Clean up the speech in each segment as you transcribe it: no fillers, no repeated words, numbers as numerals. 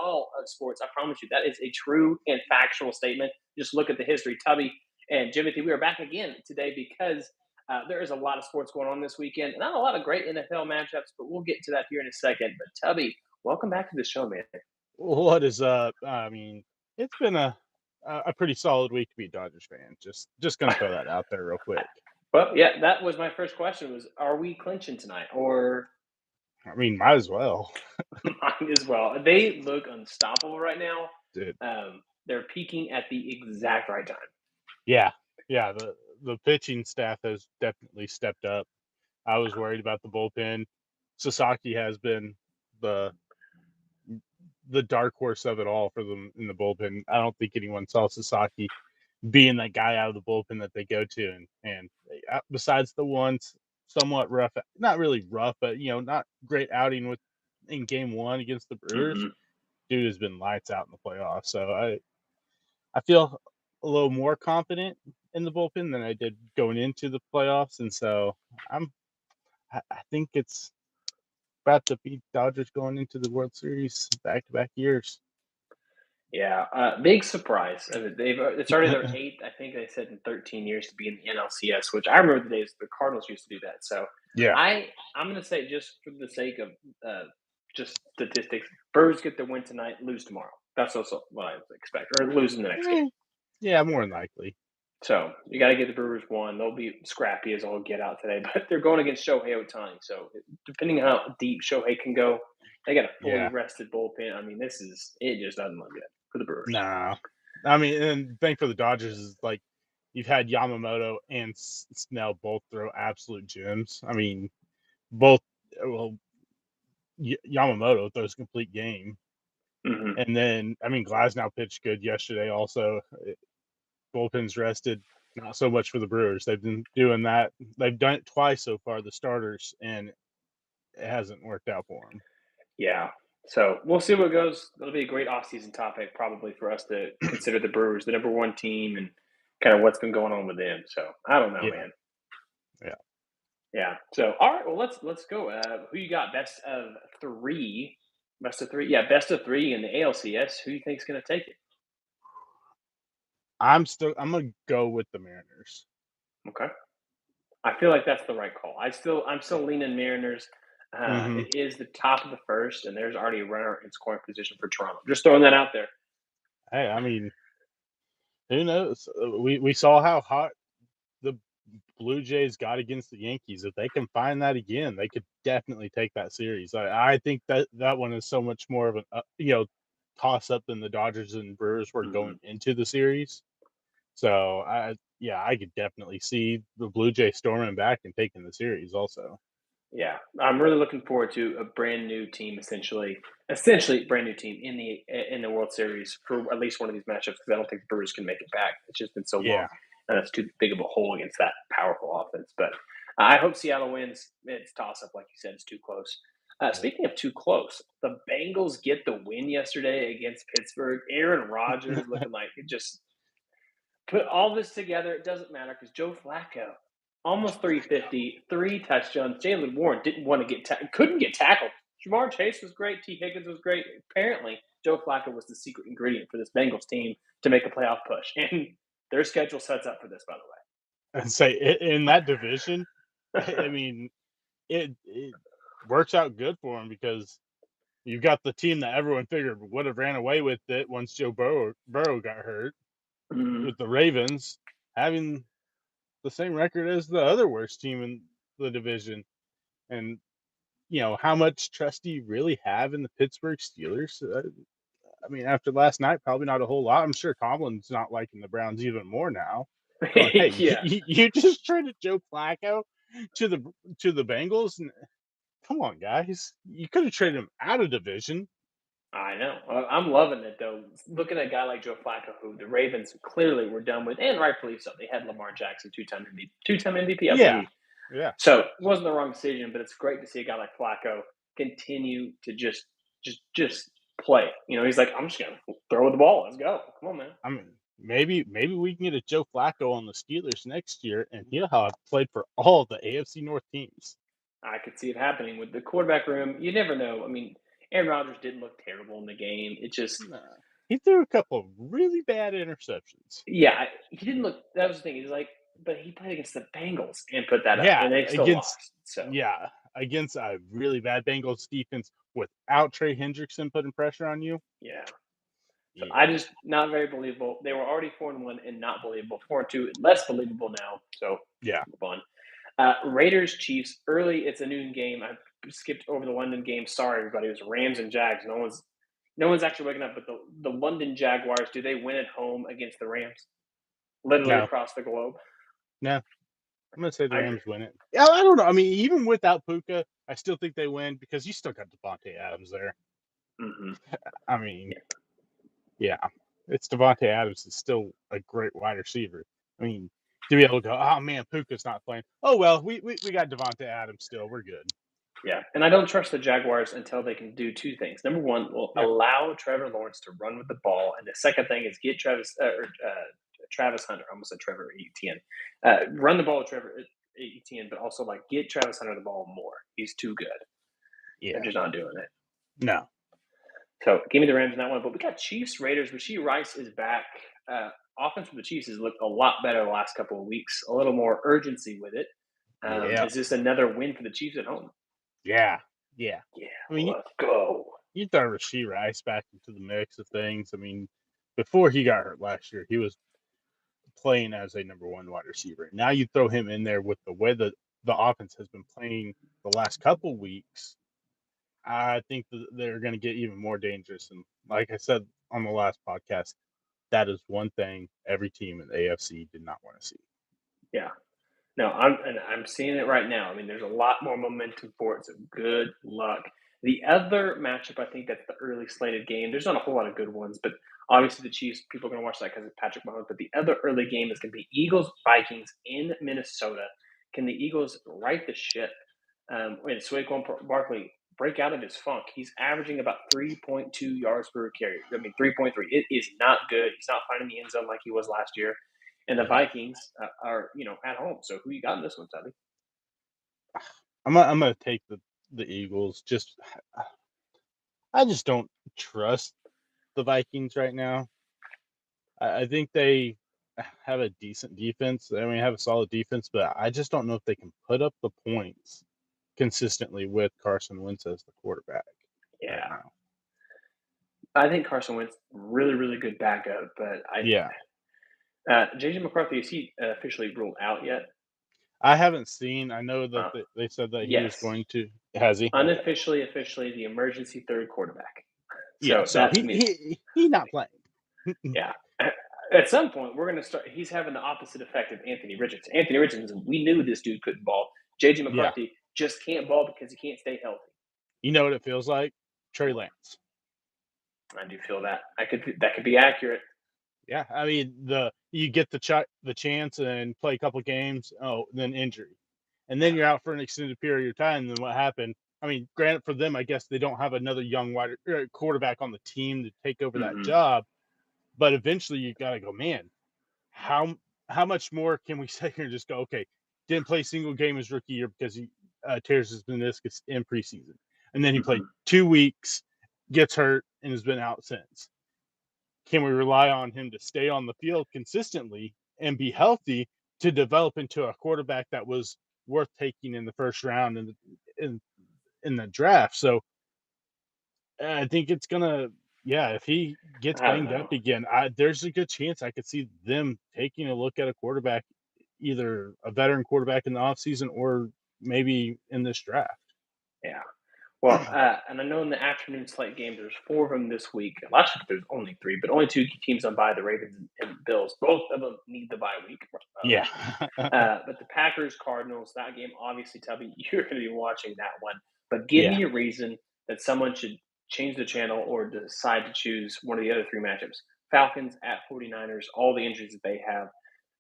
all of sports. I promise you, that is a true and factual statement. Just look at the history. Tubby and Jimothy, we are back again today because there is a lot of sports going on this weekend. Not a lot of great NFL matchups, but we'll get to that here in a second. But Tubby, welcome back to the show, man. What is up? I mean, it's been a pretty solid week to be a Dodgers fan. Just gonna throw that out there real quick. Well, yeah, that was my first question: was are we clinching tonight, or I mean, might as well, mine as well? They look unstoppable right now. dude. They're peaking at the exact right time. Yeah, yeah. The pitching staff has definitely stepped up. I was worried about the bullpen. Sasaki has been the the dark horse of it all for them in the bullpen. I don't think anyone saw Sasaki being that guy out of the bullpen that they go to, and besides the ones somewhat rough, not really rough, but not great outing with in game one against the Brewers, Hmm. dude has been lights out in the playoffs. So I feel a little more confident in the bullpen than I did going into the playoffs, and so I'm I think it's about to be Dodgers going into the World Series back to back years. Yeah, big surprise. They've it started their eighth, I think they said, in 13 years to be in the NLCS, which I remember the days the Cardinals used to do that. So Yeah, I'm going to say, just for the sake of just statistics, Brewers get the win tonight, lose tomorrow. That's also what I expect, or lose in the next game. Eh, yeah, more than likely. So you got to get the Brewers one. They'll be scrappy as all get out today, but they're going against Shohei Ohtani. So depending on how deep Shohei can go, they got a fully Yeah. rested bullpen. I mean, it just doesn't look good for the Brewers. Nah. I mean, and the thing for the Dodgers is like you've had Yamamoto and Snell both throw absolute gems. I mean, both well, Yamamoto throws a complete game, Hmm. and then I mean Glasnow pitched good yesterday. Also, bullpen's rested. Not so much for the Brewers. They've been doing that. They've done it twice so far. The starters, and it hasn't worked out for them. Yeah. So we'll see what goes. It'll be a great offseason topic probably for us to consider the Brewers the number one team and kind of what's been going on with them. So I don't know, Yeah, man. yeah. Yeah. So all right, well let's go. Who you got best of three? Best of three. Yeah, best of three in the ALCS. Who you think's gonna take it? I'm gonna go with the Mariners. Okay. I feel like that's the right call. I'm still Yeah. leaning Mariners. Hmm. It is the top of the first, and there's already a runner in scoring position for Toronto. Just throwing that out there. Hey, I mean, who knows? We saw how hot the Blue Jays got against the Yankees. If they can find that again, they could definitely take that series. I think that one is so much more of an toss up than the Dodgers and Brewers were going Mhm. into the series. So I could definitely see the Blue Jays storming back and taking the series also. Yeah, I'm really looking forward to a brand new team, essentially brand new team in the World Series for at least one of these matchups because I don't think the Brewers can make it back. It's just been so long, Yeah. and it's too big of a hole against that powerful offense. But I hope Seattle wins. It's toss up, like you said, it's too close. Speaking of too close, the Bengals get the win yesterday against Pittsburgh. Aaron Rodgers looking like it just put all this together. It doesn't matter because Joe Flacco, almost 350, three touchdowns. Jalen Warren didn't want to couldn't get tackled. Jamar Chase was great. T. Higgins was great. Apparently, Joe Flacco was the secret ingredient for this Bengals team to make a playoff push. And their schedule sets up for this, by And say in that division, I mean, it works out good for them because you've got the team that everyone figured would have ran away with it once Joe Burrow got hurt, the way. with the Ravens having the same record as the other worst team in the division. And how much trust do you really have in the Pittsburgh Steelers? I mean, after last night, probably not a whole lot. I'm sure Tomlin's not liking the Browns even more now. Going, hey, Yeah, you just traded Joe Flacco to the Bengals. Come on, guys, you could have traded him out of division. I know. I'm loving it though. Looking at a guy like Joe Flacco, who the Ravens clearly were done with, and rightfully so. They had Lamar Jackson, two-time MVP, I Yeah, believe. yeah. So it wasn't the wrong decision, but it's great to see a guy like Flacco continue to just play. He's like, I'm just gonna throw the ball. Let's go. Come on, man. I mean, maybe we can get a Joe Flacco on the Steelers next year, and he'll have played for all the AFC North teams. I could see it happening with the quarterback room. You never know. I mean, Aaron Rodgers didn't look terrible in the game. It just, Nah. He threw a couple of really bad interceptions. yeah, he didn't look. That was the thing. He's like, but he played against the Bengals and put that up, Yeah, and they still against lost. So yeah, against a really bad Bengals defense without Trey Hendrickson putting pressure on you. yeah. So I Yeah. just not very believable. They were already 4-1 and not believable. 4-2, less believable now. So Yeah. move on. Raiders Chiefs early. It's a noon game. I skipped over the London game. Sorry, everybody. It was Rams and Jags. No one's actually waking up. But the London Jaguars, do they win at home against the Rams? Literally No. across the globe. No. I'm gonna say the I Rams win it. Yeah, I don't know. I mean, even without Puka, I still think they win because you still got Devontae Adams there. mm-hmm. I mean, yeah, it's Devontae Adams is still a great wide receiver. I mean, to be able to go, oh man, Puka's not playing. Oh well, we got Devontae Adams still. We're good. Yeah, and I don't trust the Jaguars until they can do two things. Number one, will Yeah. allow Trevor Lawrence to run with the ball, and the second thing is get Travis Hunter. I almost said Trevor Etienne. Run the ball with Trevor Etienne, but also like get Travis Hunter the ball more. He's too good. They're Yeah. just not doing it. No. So give me the Rams in that one. But we got Chiefs Raiders. Rashee Rice is back. Offense for the Chiefs has looked a lot better the last couple of weeks. A little more urgency with it. Yeah. Is this another win for the Chiefs at home? Yeah. Yeah. Yeah, I mean, let's go. you throw Rashee Rice back into the mix of things. I mean, before he got hurt last year, he was playing as a number one wide receiver. Now you throw him in there with the way that the offense has been playing the last couple weeks. I think that they're going to get even more dangerous. And like I said on the last podcast, that is one thing every team in the AFC did not want to see. Yeah. No, I'm seeing it right now. I mean, there's a lot more momentum for it. So good luck. The other matchup, I think that's the early slated game. There's not a whole lot of good ones, but obviously the Chiefs, people are going to watch that because of Patrick Mahomes. But the other early game is going to be Eagles Vikings in Minnesota. Can the Eagles right the ship? When Saquon Barkley break out of his funk, he's averaging about 3.2 yards per carry. I mean, 3.3. It is not good. He's not finding the end zone like he was last year. And the Yeah. Vikings are, at home. So who you got in this one, Tubby? I'm gonna take the Eagles. I just don't trust the Vikings right now. I think they have a decent defense. I mean, have a solid defense, but I just don't know if they can put up the points consistently with Carson Wentz as the quarterback right Yeah, now. I think Carson Wentz really, really good backup, but Yeah, JJ McCarthy, is he officially ruled out yet? I haven't seen. I know that Uh, they said that he was yes, going to. Has he? Okay. unofficially, officially, the emergency third quarterback. Yeah. So So that to me, he not playing. yeah. At some point, we're going to start. He's having the opposite effect of Anthony Richardson. Anthony Richardson, we knew this dude couldn't ball. JJ Yeah. McCarthy just can't ball because he can't stay healthy. You know what it feels like? Trey Lance. I do feel that that could be accurate. Yeah, I mean you get the chance and play a couple games. Oh, then injury, and then you're out for an extended period of time. Then what happened? I mean, granted for them, I guess they don't have another young quarterback on the team to take over that Mm-hmm. job. But eventually, you got to go, man. How much more can we sit here and just go? Okay, didn't play a single game his rookie year because he tears his meniscus in preseason, and then he played Mm-hmm. 2 weeks, gets hurt, and has been out since. Can we rely on him to stay on the field consistently and be healthy to develop into a quarterback that was worth taking in the first round in in the draft? So I think it's gonna, yeah. If he gets I don't banged know. up again, there's a good chance I could see them taking a look at a quarterback, either a veteran quarterback in the offseason or maybe in this draft. Yeah. Well, and I know in the afternoon slate games, there's four of them this week. Last week there's only three, but only two teams on bye: the Ravens and Bills. Both of them need the bye week. Yeah. But the Packers Cardinals, that game, obviously, Tubby, you're going to be watching that one. But give Yeah. me a reason that someone should change the channel or decide to choose one of the other three matchups: Falcons at 49ers, all the injuries that they have.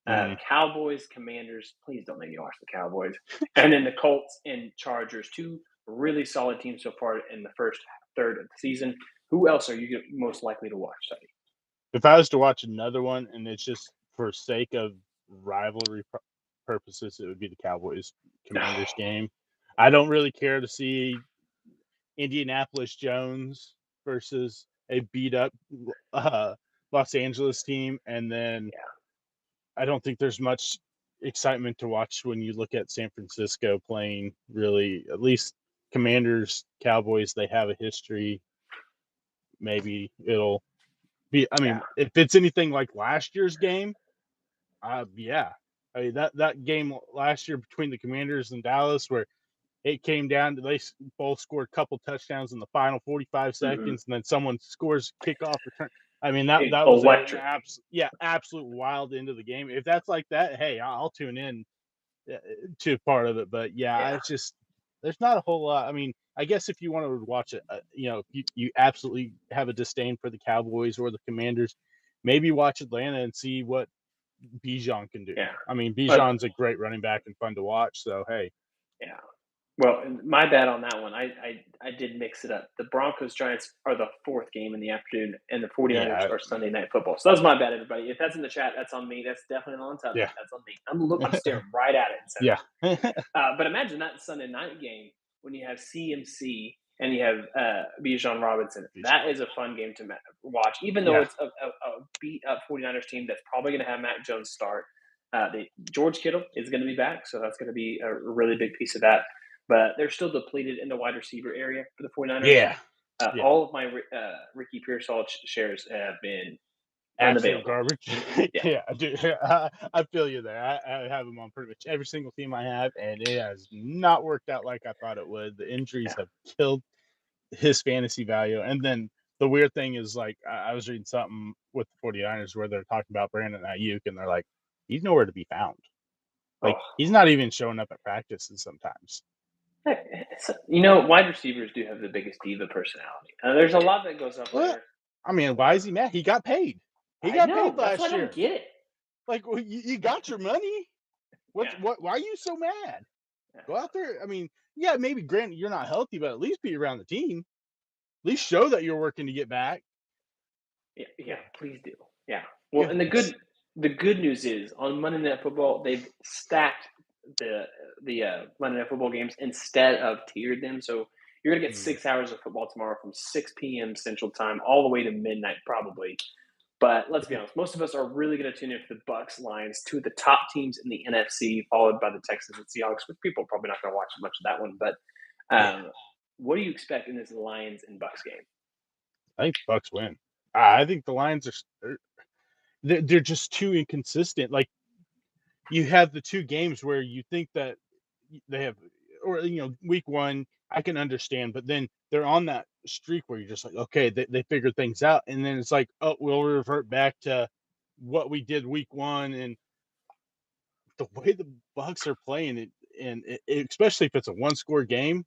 Mhm. Cowboys, Commanders. Please don't make me watch the Cowboys. And then the Colts and Chargers, two really solid teams so far in the first third of the season. Who else are you most likely to watch, Tubby? If I was to watch another one, and it's just for sake of rivalry purposes, it would be the Cowboys Commanders game. I don't really care to see Indianapolis Jones versus a beat up uh, Los Angeles team, and then Yeah. I don't think there's much excitement to watch when you look at San Francisco playing. Really, at least Commanders, Cowboys, they have a history. Maybe it'll be. I Yeah. mean, if it's anything like last year's game, yeah. I mean that game last year between the Commanders and Dallas, where it came down to they both scored a couple touchdowns in the final 45 Mm-hmm. seconds, and then someone scores kickoff return. I mean that was an Electric. absolute wild end of the game. If that's like that, hey, I'll tune in to part of it. But yeah, Yeah. it's just there's not a whole lot. I mean, I guess if you want to watch it, if you absolutely have a disdain for the Cowboys or the Commanders, maybe watch Atlanta and see what Bijan can do. Yeah. I mean, But Bijan's a great running back and fun to watch. So hey, yeah. Well, my bad on that one. I did mix it up. The Broncos Giants are the fourth game in the afternoon, and the 49ers yeah, are Sunday Night Football. So that's my bad, everybody. If that's in the chat, that's on me. That's definitely not on Tubman. yeah, That's on me. I'm staring right at it and saying, yeah, but imagine that Sunday night game when you have CMC and you have Bijan Robinson. That is a fun game to watch, even though yeah. it's a beat up 49ers team that's probably going to have Mac Jones start. George Kittle is going to be back, so that's going to be a really big piece of that. But they're still depleted in the wide receiver area for the 49ers. Yeah, yeah. All of my Ricky Pearsall shares have been Absolute unavailable. garbage. Yeah. Yeah, dude, I feel you there. I have him on pretty much every single team I have, and it has not worked out like I thought it would. The injuries Yeah. have killed his fantasy value. And then the weird thing is, like, I was reading something with the 49ers where they're talking about Brandon Ayuk, and they're like, he's nowhere to be found. Like, Oh. he's not even showing up at practices sometimes. Wide receivers do have the biggest diva personality. There's a lot that goes up What? there. I mean, why is he mad? He got paid. He I got know. paid That's why I last don't year. get it. Like, well, you got your money. Yeah. Why are you so mad? Yeah. Go out there. I mean, yeah, maybe granted you're not healthy, but at least be around the team. At least show that you're working to get back. Yeah, please do. Yeah. Well, Yeah, and the good news is on Monday Night Football they've stacked the Monday Night Football games instead of tiered them. So you're gonna get 6 hours of football tomorrow from 6 p.m. Central Time all the way to midnight probably. But let's be honest, most of us are really going to tune in for the Bucks, Lions, two of the top teams in the NFC, followed by the Texans and Seahawks. Which people are probably not going to watch much of that one. But what do you expect in this Lions and Bucks game? I think the Bucks win. I think the Lions they're just too inconsistent. Like, you have the two games where you think that they have, or week one I can understand, but then they're on that streak where you're just like, okay, they figured things out, and then it's like, oh, we'll revert back to what we did week one. And the way the Bucks are playing it, and especially if it's a one-score game,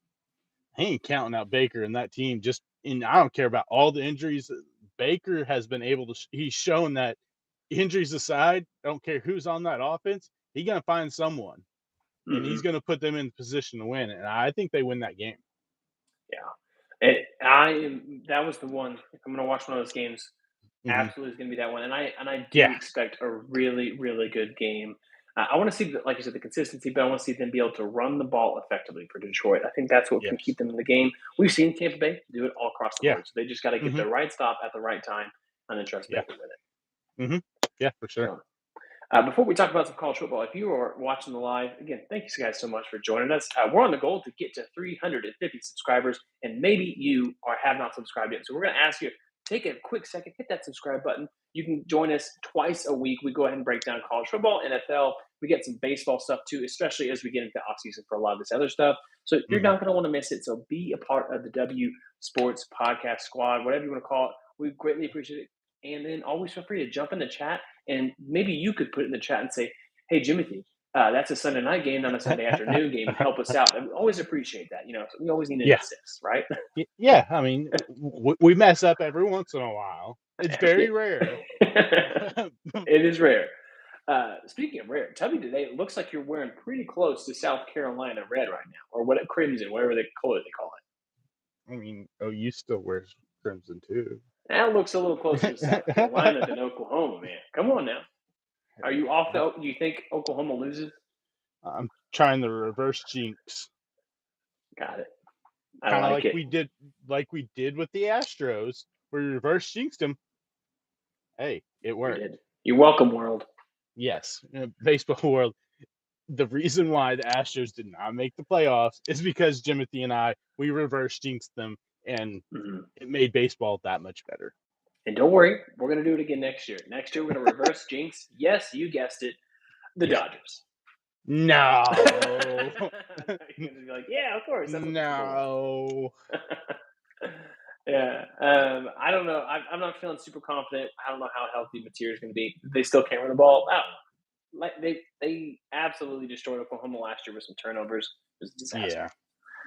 I ain't counting out Baker and that team. And I don't care about all the injuries. Baker has been able to. He's shown that, injuries aside, I don't care who's on that offense. He's gonna find someone, and Mm-hmm. he's gonna put them in position to win. And I think they win that game. Yeah, That was the one. If I'm going to watch one of those games, absolutely is going to be that one. And I do Yeah, expect a really really good game. I want to see, like you said, the consistency, but I want to see them be able to run the ball effectively for Detroit. I think that's what can yes, keep them in the game. We've seen Tampa Bay do it all across the yeah, board, so they just got to get hmm the right stop at the right time and then trust yeah, Baker with it. hmm yeah, for sure. So, before we talk about some college football, if you are watching the live, again, thank you guys so much for joining us. We're on the goal to get to 350 subscribers, and maybe you have not subscribed yet. So we're going to ask you, take a quick second, hit that subscribe button. You can join us twice a week. We go ahead and break down college football, NFL. We get some baseball stuff too, especially as we get into offseason for a lot of this other stuff. So you're hmm not going to want to miss it. So be a part of the W Sports Podcast Squad, whatever you want to call it. We greatly appreciate it. And then always feel free to jump in the chat, and maybe you could put it in the chat and say, "Hey, Jimothy, that's a Sunday night game, not a Sunday afternoon game. Help us out." And we always appreciate that. So we always need an Yeah, assist, right? yeah. I mean, we mess up every once in a while. It's very rare. It is rare. Speaking of rare, tell me today, it looks like you're wearing pretty close to South Carolina red right now, or what crimson, whatever color they call it. I mean, you still wears crimson too. That looks a little closer to South Carolina than Oklahoma, man. Come on now. Are you off the? Do you think Oklahoma loses? I'm trying the reverse jinx. Got it. I Kind of like it. like we did with the Astros, where we reverse jinxed them. Hey, it We worked. did. You're welcome, world. Yes, baseball world. The reason why the Astros did not make the playoffs is because Jimothy and we reverse jinxed them, and Mhm. it made baseball that much better. And don't worry, we're going to do it again next year. Next year, we're going to reverse jinx. Yes, you guessed it, the Yeah. Dodgers. No. You're going to be like, yeah, of course. That's what the Super Bowl No. was. Yeah. I don't know. I'm not feeling super confident. I don't know how healthy Mateer is going to be. They still can't run the ball. I don't know. Like they absolutely destroyed Oklahoma last year with some turnovers. It was a disaster. Yeah.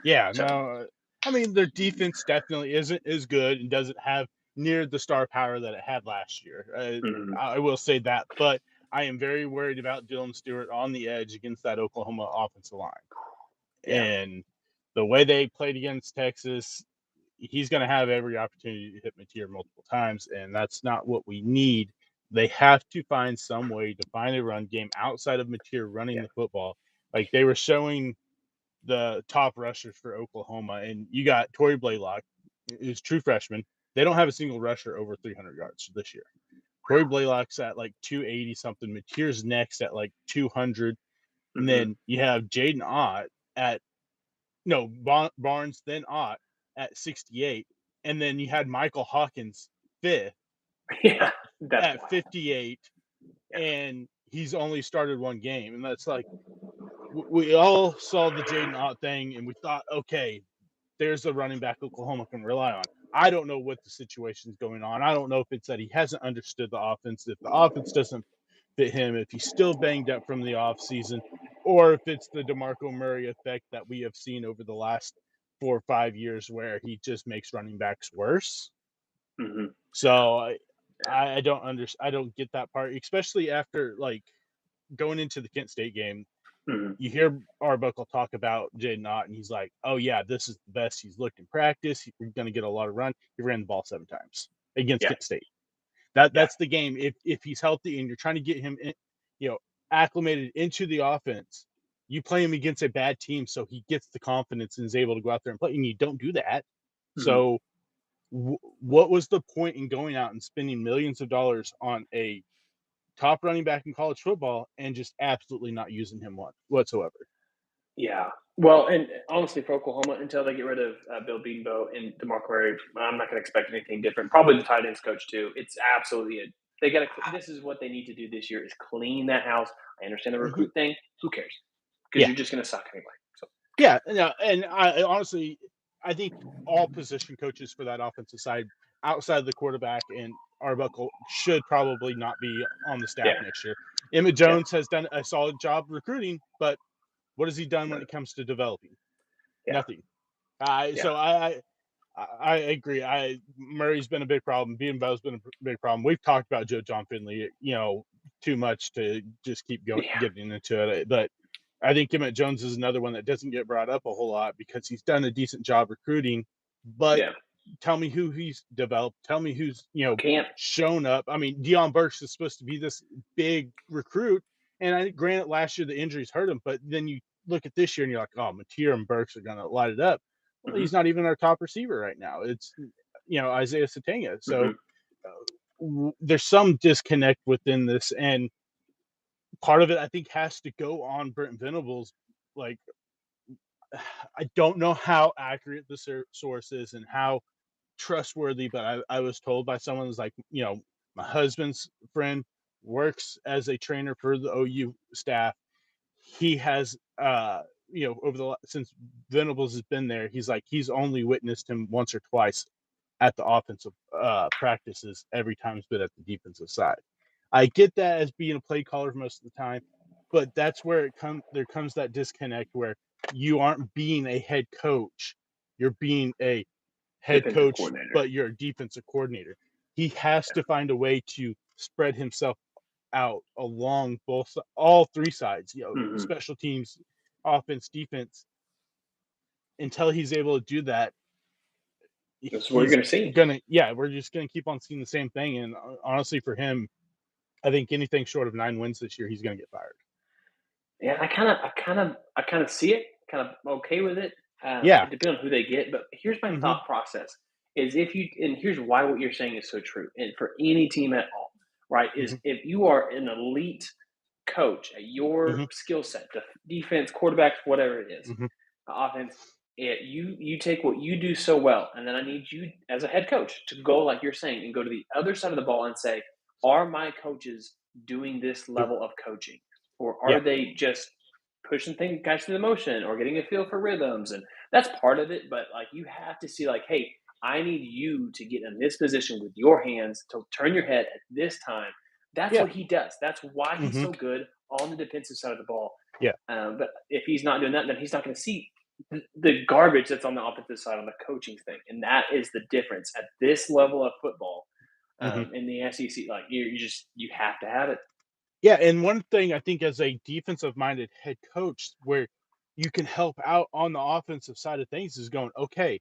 Yeah, So no. I mean, their defense definitely isn't as good and doesn't have near the star power that it had last year. mhm. I will say that, but I am very worried about Dylan Stewart on the edge against that Oklahoma offensive line. Yeah. And the way they played against Texas, he's going to have every opportunity to hit Mateer multiple times, and that's not what we need. They have to find some way to find a run game outside of Mateer running Yeah. the football. Like they were showing the top rushers for Oklahoma, and you got Tory Blaylock, who's true freshman. They don't have a single rusher over 300 yards this year. Tory Blaylock's at like 280 something. Mateer's next at like 200. And hmm then you have Jaden Ott at Barnes, then Ott at 68. And then you had Michael Hawkins fifth Yeah. at, That's at wild. 58. Yeah. And he's only started one game. And that's like, we all saw the Jaden Ott thing and we thought, okay, there's a running back Oklahoma can rely on. I don't know what the situation is going on. I don't know if it's that he hasn't understood the offense, if the offense doesn't fit him, if he's still banged up from the offseason, or if it's the DeMarco Murray effect that we have seen over the last 4 or 5 years where he just makes running backs worse. hmm So Yeah. I don't get that part, especially after like going into the Kent State game. hmm You hear Arbuckle talk about Jaden Ott, and he's like, "Oh yeah, this is the best he's looked in practice. We're going to get a lot of run." He ran the ball 7 times against Yeah. Kent State. Yeah. That's the game. If he's healthy and you're trying to get him in, acclimated into the offense, you play him against a bad team, so he gets the confidence and is able to go out there and play. And you don't do that. hmm So, what was the point in going out and spending millions of dollars on a top running back in college football and just absolutely not using him whatsoever? Yeah. Well, and honestly, for Oklahoma, until they get rid of Bill Beanbo and DeMarco Murray, I'm not going to expect anything different. Probably the tight ends coach too. It's absolutely it. They got to. This is what they need to do this year: is clean that house. I understand the Mhm. recruit thing. Who cares? Because Yeah, you're just going to suck anyway. So yeah, no, and I honestly, I think all position coaches for that offensive side, outside of the quarterback and Arbuckle, should probably not be on the staff yeah, next year. Emmett yeah, Jones has done a solid job recruiting, but what has he done when but it comes to developing? yeah, Nothing. I yeah, so I agree. Murray's been a big problem. Beanbo's been a big problem. We've talked about John Finley, too much to just keep going yeah, getting into it. But I think Emmett Jones is another one that doesn't get brought up a whole lot because he's done a decent job recruiting. But yeah. tell me who he's developed. Tell me who's Can't. shown up. I mean, Deion Burks is supposed to be this big recruit, and granted last year the injuries hurt him, but then you look at this year and you're like, oh, Mateer and Burks are going to light it up. Well, hmm he's not even our top receiver right now. It's Isaiah Satenga. So hmm there's some disconnect within this, and part of it I think has to go on Brent Venables. Like I don't know how accurate the source is and how trustworthy, but I was told by someone who's like, my husband's friend works as a trainer for the OU staff. He has, over since Venables has been there, he's like, he's only witnessed him once or twice at the offensive practices every time he's been at the defensive side. I get that as being a play caller most of the time, but that's where there comes that disconnect where you aren't being a head coach, you're being a head Defensive coach, coordinator. but you're a defensive coordinator. He has to find a way to spread himself out along all three sides, hmm special teams, offense, defense. Until he's able to do that, This is what you're he's going to see. we're just gonna keep on seeing the same thing. And honestly, for him, I think anything short of 9 wins this year, he's gonna get fired. Yeah, I kind of see it. Kind of okay with it. Yeah. It depends on who they get, but here's my Mhm. thought process: is if you and here's why what you're saying is so true, and for any team at all, right? Is Mhm. if you are an elite coach at your Mhm. skill set, defense, quarterbacks, whatever it is, Mhm. offense. You take what you do so well, and then I need you as a head coach to go like you're saying and go to the other side of the ball and say, are my coaches doing this Do level of coaching, or Yeah. are they just pushing things guys through the motion or getting a feel for rhythms? And that's part of it, but like you have to see like, hey, I need you to get in this position with your hands to turn your head at this time. That's Yeah. what he does. That's why he's Mhm. so good on the defensive side of the ball. Yeah. But if he's not doing that, then he's not going to see the garbage that's on the offensive side on the coaching thing, and that is the difference at this level of football Mhm. in the SEC. Like you just you have to have it. Yeah, and one thing I think as a defensive-minded head coach where you can help out on the offensive side of things is going, "Okay,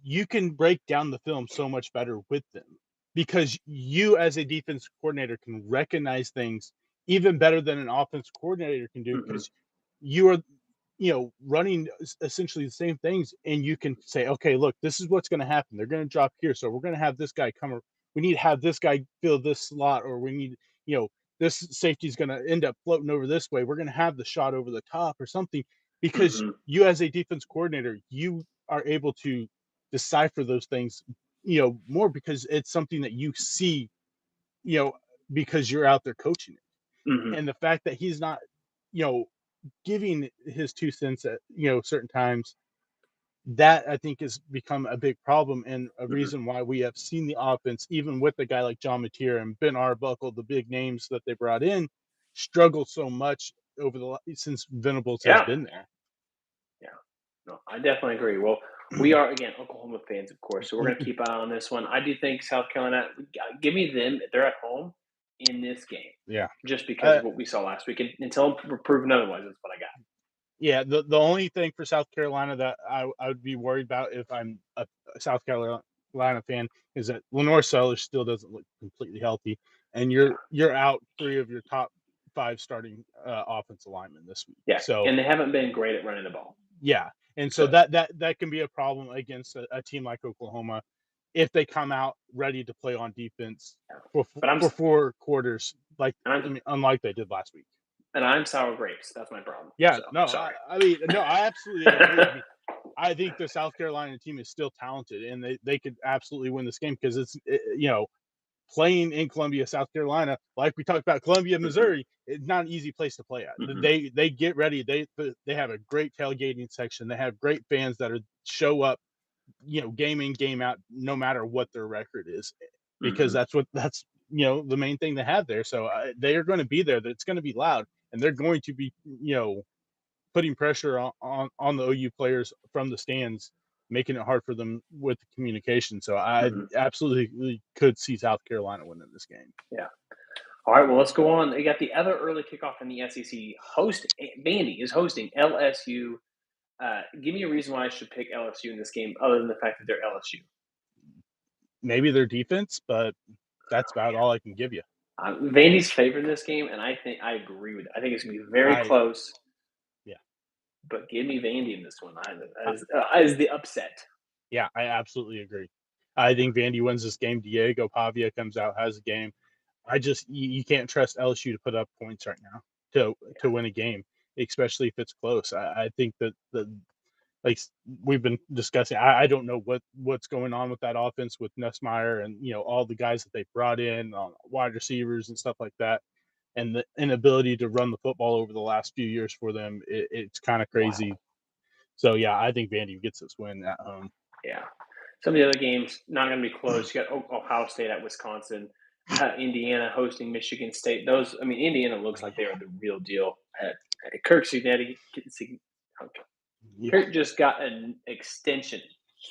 you can break down the film so much better with them because you as a defense coordinator can recognize things even better than an offense coordinator can do Hmm. because you are running essentially the same things and you can say, okay, look, this is what's going to happen. They're going to drop here, so we're going to have this guy we need to have this guy fill this slot, or we need, you know this safety is going to end up floating over this way, we're going to have the shot over the top or something, because Hmm. you as a defense coordinator, you are able to decipher those things, more because it's something that you see, you know, because you're out there coaching it. Hmm. And the fact that he's not, you know, giving his 2 cents at, certain times, that I think has become a big problem and a Hmm. reason why we have seen the offense, even with a guy like John Mateer and Ben Arbuckle, the big names that they brought in, struggle so much since Venables has Yeah, been there. yeah. No, I definitely agree. Well, we are again Oklahoma fans, of course, so we're going to keep an eye on this one. I do think South Carolina. Give me them. They're at home in this game, Yeah. just because Uh, of what we saw last week. And until proven otherwise, that's what I got. Yeah, the only thing for South Carolina that I would be worried about if I'm a South Carolina fan is that Lenore Sellers still doesn't look completely healthy, and Yeah, you're out 3 of your top 5 starting, offensive linemen this week. yeah, So, and they haven't been great at running the ball. yeah, and so So, that can be a problem against a team like Oklahoma if they come out ready to play on defense yeah. for But I'm 4 quarters, like, and I I'm mean, unlike they did last week. and I'm sour grapes. That's my problem. Yeah, So no, sorry. I mean, no, I absolutely agree. I think the South Carolina team is still talented, and they could absolutely win this game because playing in Columbia, South Carolina, like we talked about Columbia, Hmm. Missouri, it's not an easy place to play at. Hmm. They get ready. They have a great tailgating section. They have great fans that are show up, game in, game out, no matter what their record is, because Hmm. that's the main thing they have there. So they are going to be there. It's going to be loud, and they're going to be putting pressure on the OU players from the stands, making it hard for them with the communication. So I Hmm. absolutely could see South Carolina winning this game. Yeah. All right. Well, let's go on. You got the other early kickoff in the SEC. Vandy is hosting LSU. Give me a reason why I should pick LSU in this game, other than the fact that they're LSU. Maybe their defense, but that's about all I can give you. Vandy's favored in this game, and I think I agree with it. I think it's going to be very I close, Yeah, but give me Vandy in this one I, as the upset. yeah, I absolutely agree. I think Vandy wins this game. Diego Pavia comes out, has a game. You can't trust LSU to put up points right now to win a game, especially if it's close. I think that like we've been discussing, I don't know what's going on with that offense with Nussmeyer and all the guys that they brought in, wide receivers and stuff like that, and the inability to run the football over the last few years for them. It's kind of Wow. crazy. So yeah, I think Vandy gets this win at home. Yeah. Some of the other games not going to be close. You got Ohio State at Wisconsin, Indiana hosting Michigan State. Those, I mean, Indiana looks like they are the real deal. Kirk Cignetti, Yeah, Kirk just got an extension,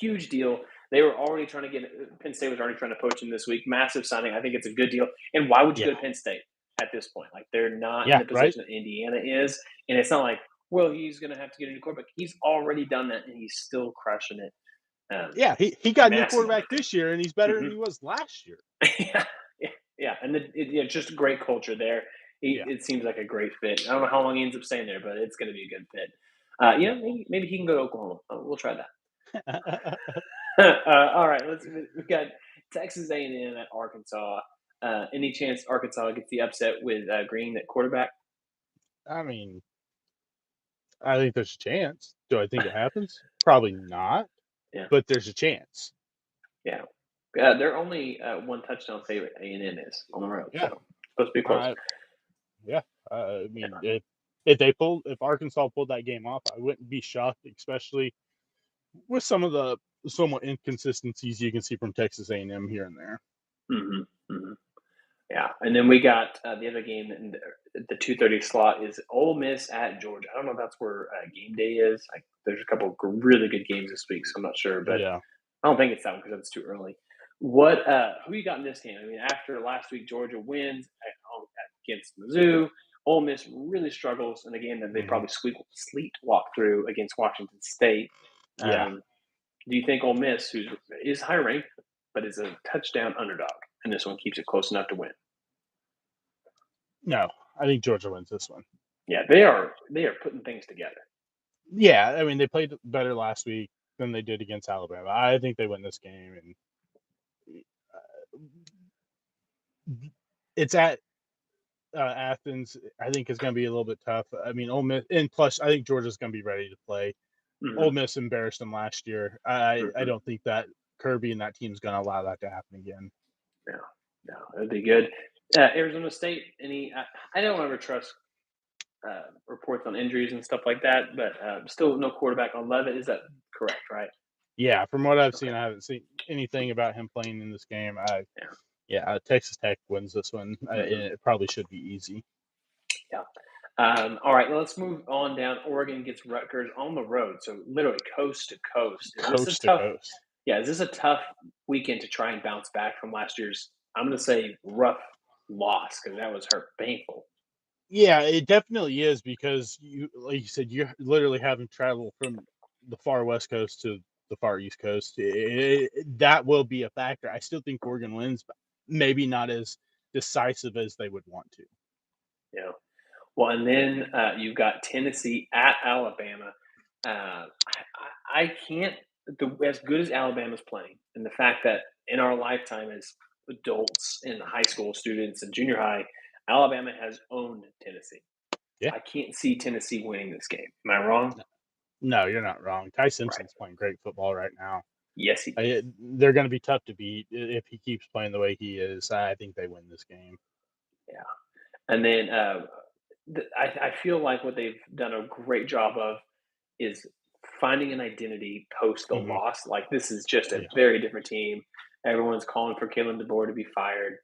huge deal. They were already trying to get Penn State was already trying to poach him this week. Massive signing. I think it's a good deal. And why would you yeah, go to Penn State at this point? Like they're not in yeah, the right. position that Indiana is, and it's not like well he's going to have to get a new quarterback. He's already done that, and he's still crushing it. Yeah, he got a new Massive quarterback undertaking. this year, and he's better than Hmm. he was last year. Yeah, yeah, yeah, and just a great culture there. Yeah, It seems like a great fit. I don't know how long he ends up staying there, but it's going to be a good fit. Yeah. Maybe he can go to Oklahoma. We'll try that. All right, we've got Texas A&M at Arkansas. Any chance Arkansas gets the upset with Green at quarterback? I mean, I think there's a chance. Do I think it happens? Probably not, Yeah, but there's a chance. yeah. They're only one touchdown favorite. A&M is on the road, so Yeah. it's supposed to be close. I yeah. I mean, Yeah. if Arkansas pulled that game off, I wouldn't be shocked, especially with some of the somewhat inconsistencies you can see from Texas A&M here and there. hmm hmm Yeah, and then we got the other game in the 2:30 slot is Ole Miss at Georgia. I don't know if that's where game day is. There's a couple of really good games this week, so I'm not sure, but Yeah. I don't think it's that one because it's too early. What who you got in this game? I mean, after last week, Georgia wins against Mizzou. Ole Miss really struggles in a game that they Mhm. probably sleep walk through against Washington State. Yeah. Um, do you think Ole Miss, who is high ranked but is a touchdown underdog, and this one keeps it close enough to win? No, I think Georgia wins this one. Yeah, they are putting things together. Yeah, I mean, they played better last week than they did against Alabama. I think they win this game, and it's at Athens. I think it's going to be a little bit tough. I mean, Ole Miss, and plus, I think Georgia's going to be ready to play. hmm Ole Miss embarrassed them last year. I hmm don't think that Kirby and that team's going to allow that to happen again. Yeah, no, it'd be good. Arizona State. I don't ever trust reports on injuries and stuff like that, but still no quarterback on Levitt. Is that correct? Right? Yeah, from what I've Okay. seen, I haven't seen anything about him playing in this game. Yeah. Yeah, Texas Tech wins this one. hmm It probably should be easy. Yeah. All right, let's move on down. Oregon gets Rutgers on the road, so literally coast to coast. Is this a Coast to tough? coast. Yeah, is this a tough weekend to try and bounce back from last year's? I'm going to say rough loss because that was hurt painful. Yeah, it definitely is because like you said, you're literally having travel from the far west coast to the far east coast. That will be a factor. I still think Oregon wins, but maybe not as decisive as they would want to. Yeah. Well, and then you've got Tennessee at Alabama. I can't. As good as Alabama's playing, and the fact that in our lifetime as adults and high school students and junior high, Alabama has owned Tennessee. Yeah, I can't see Tennessee winning this game. Am I wrong? no, no, you're not wrong. Ty Right. Simpson's playing great football right now. Yes, he is. They're going to be tough to beat if he keeps playing the way he is. I think they win this game. Yeah. And then I feel like what they've done a great job of is finding an identity post the Hmm. loss. Like this is just a Yeah, very different team. Everyone's calling for Kalen DeBoer to be fired.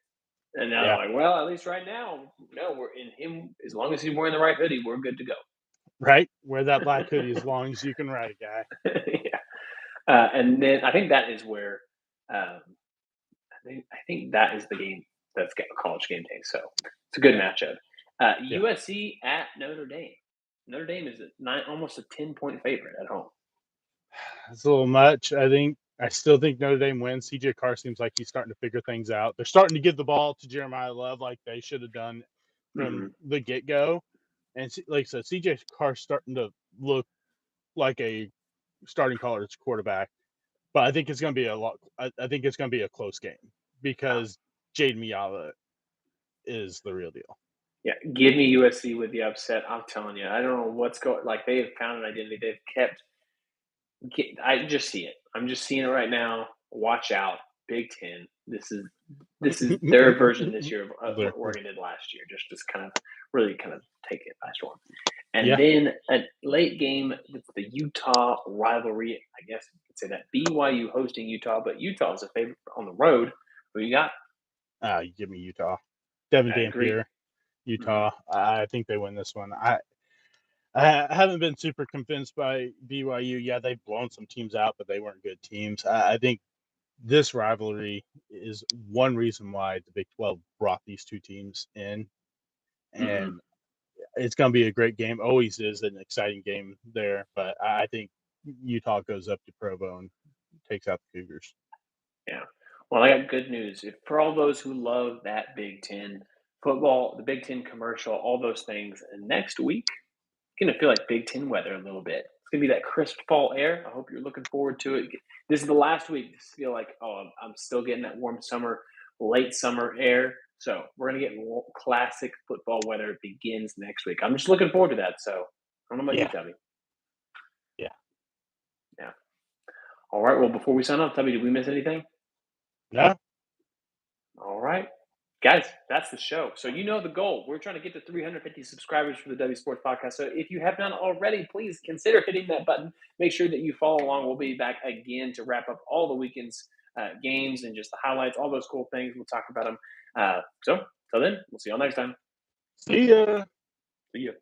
And now they're yeah, like, well, at least right now, no, we're in him. As long as he's wearing the right hoodie, we're good to go. right. Wear that black hoodie as long as you can ride a guy. Yeah. And then I think that is where I think that is the game that's got a college game day. So it's a good matchup. Yeah. USC at Notre Dame. Notre Dame is almost a 10-point favorite at home. It's a little much. I still think Notre Dame wins. CJ Carr seems like he's starting to figure things out. They're starting to give the ball to Jeremiah Love like they should have done hmm from the get go. And like I said, CJ Carr's starting to look like a starting college quarterback. But I think it's going to be a lot. I think it's going to be a close game Yeah. because Jaden Miala is the real deal. Yeah, give me USC with the upset. I'm telling you, I don't know what's going. Like they have found an identity. They've kept. I just see it. I'm just seeing it right now. Watch out, Big Ten. This is their version this year of what Oregon did last year. Just kind of really kind of take it by storm. And Yeah, then a late game, it's the Utah rivalry. I guess you could say that BYU hosting Utah, but Utah is a favorite on the road. Who you got? you give me Utah. Devin I agree. Dampier, hmm Utah. I think they win this one. I haven't been super convinced by BYU. Yeah, they've blown some teams out, but they weren't good teams. I think this rivalry is one reason why the Big 12 brought these two teams in, hmm and it's going to be a great game. Always is an exciting game there, but I think Utah goes up to Provo and takes out the Cougars. Yeah. Well, I got good news. For all those who love that Big Ten football, the Big Ten commercial, all those things, and next week gonna feel like Big Ten weather a little bit. It's gonna be that crisp fall air. I hope you're looking forward to it. This is the last week to feel like, oh, I'm still getting that warm summer, late summer air. So we're gonna get classic football weather. It begins next week. I'm just looking forward to that. So I don't know about you, Yeah, Tubby. yeah. Yeah. All right. Well, before we sign off, Tubby, did we miss anything? No, All right. Guys, that's the show. So you know the goal. We're trying to get to 350 subscribers for the W Sports Podcast. So if you have not already, please consider hitting that button. Make sure that you follow along. We'll be back again to wrap up all the weekend's games and just the highlights, all those cool things. We'll talk about them. So till then, we'll see y'all next time. see ya. See you.